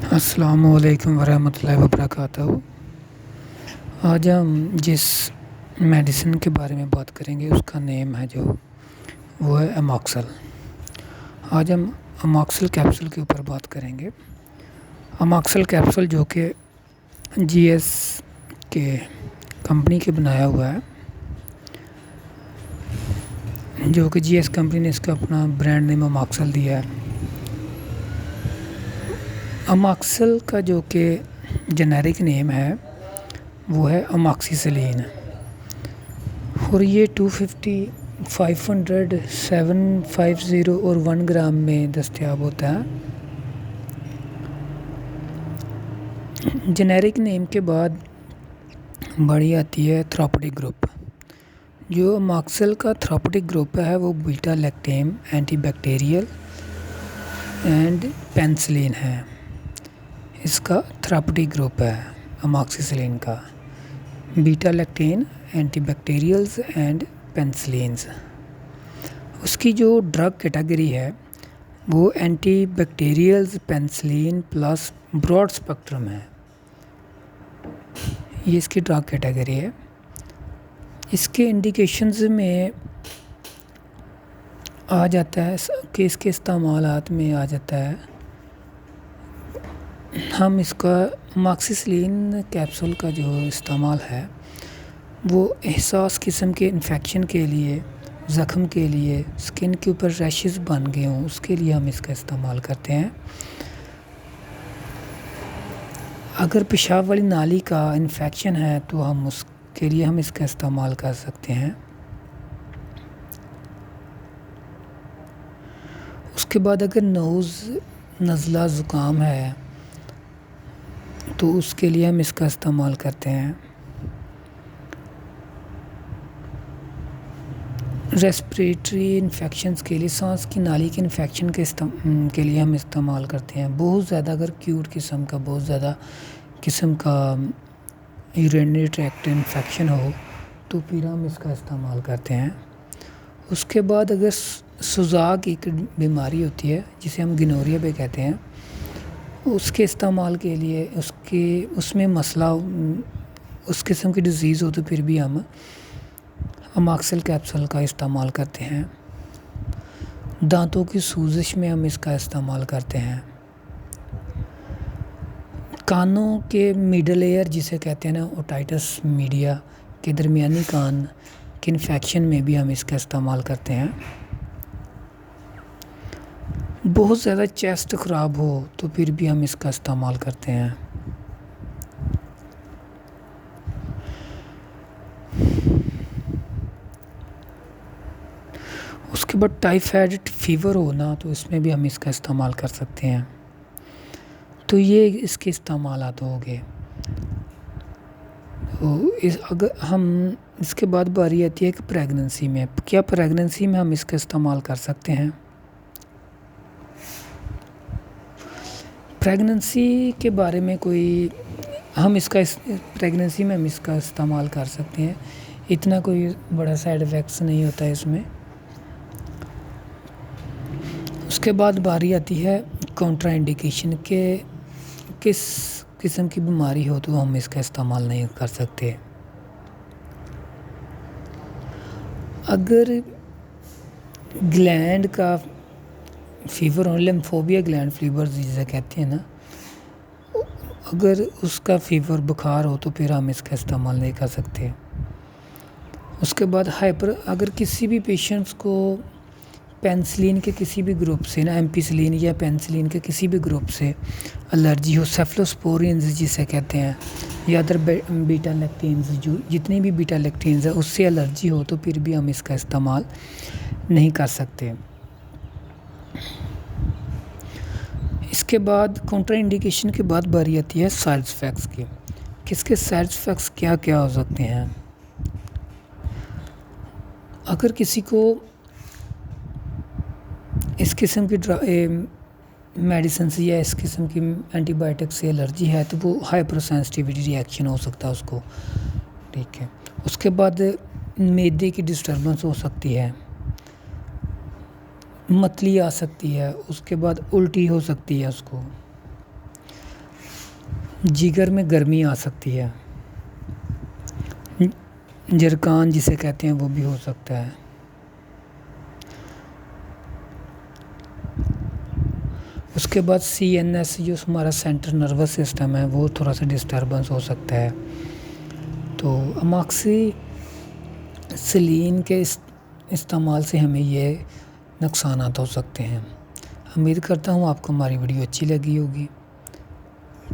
अस्सलामुअलैकुम वरहमतुल्लाहि वबरकातुहू। आज हम जिस मेडिसिन के बारे में बात करेंगे उसका नेम है वो है अमॉक्सल। आज हम अमॉक्सल कैप्सूल के ऊपर बात करेंगे। अमॉक्सल कैप्सूल जो कि जीएस के कंपनी के बनाया हुआ है, जो कि जीएस कंपनी ने इसका अपना ब्रांड नेम अमॉक्सल दिया है। अमॉक्सल का जो कि जेनेरिक नेम है वो है अमॉक्सिसिलिन, और ये 250, 500, 750 और 1 ग्राम में दस्तयाब होता है। जेनेरिक नेम के बाद बड़ी आती है थेराप्यूटिक ग्रुप। जो अमॉक्सल का थेराप्यूटिक ग्रुप है वो beta lactam, antibacterial and penicillin है। इसका थेराप्यूटिक ग्रुप है अमॉक्सिसिलिन का, बीटा लैक्टेन, एंटीबैक्टीरियल्स एंड पेनिसिलिन्स। उसकी जो ड्रग कैटेगरी है वो एंटीबैक्टीरियल्स, पेनिसिलिन प्लस ब्रॉड स्पेक्ट्रम है। ये इसकी ड्रग कैटेगरी है। इसके इंडिकेशंस में आ जाता है कि इसके इस्तेमालात में आ जाता है, हम इसका अमॉक्सिसिलिन कैप्सूल का जो इस्तेमाल है वो एहसास किस्म के इन्फेक्शन के लिए, ज़ख़म के लिए, स्किन के ऊपर रैशेस बन गए हों उसके लिए हम इसका इस्तेमाल करते हैं। अगर पेशाब वाली नाली का इन्फेक्शन है तो हम उसके लिए हम इसका इस्तेमाल कर सकते हैं। उसके बाद अगर नज़ला ज़ुकाम है तो उसके लिए हम इसका इस्तेमाल करते हैं। रेस्पिरेटरी इन्फेक्शंस के लिए, सांस की नाली के इन्फेक्शन के लिए हम इस्तेमाल करते हैं। बहुत ज़्यादा अगर क्यूट किस्म का, बहुत ज़्यादा किस्म का यूरिनरी ट्रैक्ट इन्फेक्शन हो तो फिर हम इसका इस्तेमाल करते हैं। उसके बाद अगर सुजाक एक बीमारी होती है जिसे हम गिनोरिया भी कहते हैं, उसके इस्तेमाल के लिए उसमें मसला, उस किस्म की डिज़ीज़ हो तो फिर भी हम अमॉक्सल कैप्सूल का इस्तेमाल करते हैं। दांतों की सूजश में हम इसका इस्तेमाल करते हैं। कानों के मिडल एयर जिसे कहते हैं ना, ओटाइटिस मीडिया के दरमियानी कान के इन्फेक्शन में भी हम इसका इस्तेमाल करते हैं। बहुत ज़्यादा चेस्ट ख़राब हो तो फिर भी हम इसका इस्तेमाल करते हैं। उसके बाद टाइफाइड फीवर हो ना तो इसमें भी हम इसका इस्तेमाल कर सकते हैं। तो ये इसके इस्तेमालात हो गए। तो अगर हम इसके बाद बारी आती है कि प्रेगनेंसी में, क्या प्रेगनेंसी में हम इसका इस्तेमाल कर सकते हैं? प्रेगनेंसी के बारे में प्रेगनेंसी में हम इसका इस्तेमाल कर सकते हैं। इतना कोई बड़ा साइड इफ़ेक्ट्स नहीं होता है इसमें। उसके बाद बारी आती है कॉन्ट्रा इंडिकेशन के, किस किस्म की बीमारी हो तो हम इसका इस्तेमाल नहीं कर सकते। अगर ग्लैंड का फीवर हो, लिम्फोबिया ग्लैंड फीवर जिसे कहते हैं ना, अगर उसका फीवर बुखार हो तो फिर हम इसका इस्तेमाल नहीं कर सकते। उसके बाद अगर किसी भी पेशेंट्स को पेनिसिलिन के किसी भी ग्रुप से ना, एम्पिसिलिन या पेनिसिलिन के किसी भी ग्रुप से एलर्जी हो, सेफलोस्पोरिन्स जिसे कहते हैं, या अदर बीटा लैक्टेन्स, जो जितने भी बीटा लैक्टेन्स है उससे एलर्जी हो तो फिर भी हम इसका इस्तेमाल नहीं कर सकते। इसके बाद कॉन्ट्रा इंडिकेशन के बाद बारी आती है साइड इफ़ेक्ट्स की। किसके साइड इफ़ेक्ट्स क्या क्या हो सकते हैं? अगर किसी को इस किस्म की मेडिसिन से या इस किस्म की एंटीबायोटिक से एलर्जी है तो वो हाइपर सेंसिटिविटी रिएक्शन हो सकता है उसको, ठीक है। उसके बाद मैदे की डिस्टर्बेंस हो सकती है, मतली आ सकती है, उसके बाद उल्टी हो सकती है उसको। जिगर में गर्मी आ सकती है, जरकान जिसे कहते हैं वो भी हो सकता है। उसके बाद CNS जो हमारा सेंट्रल नर्वस सिस्टम है वो थोड़ा सा डिस्टर्बेंस हो सकता है। तो अमॉक्सिसिलिन के इस्तेमाल से हमें ये नुकसानात हो सकते हैं। उम्मीद करता हूँ आपको हमारी वीडियो अच्छी लगी होगी।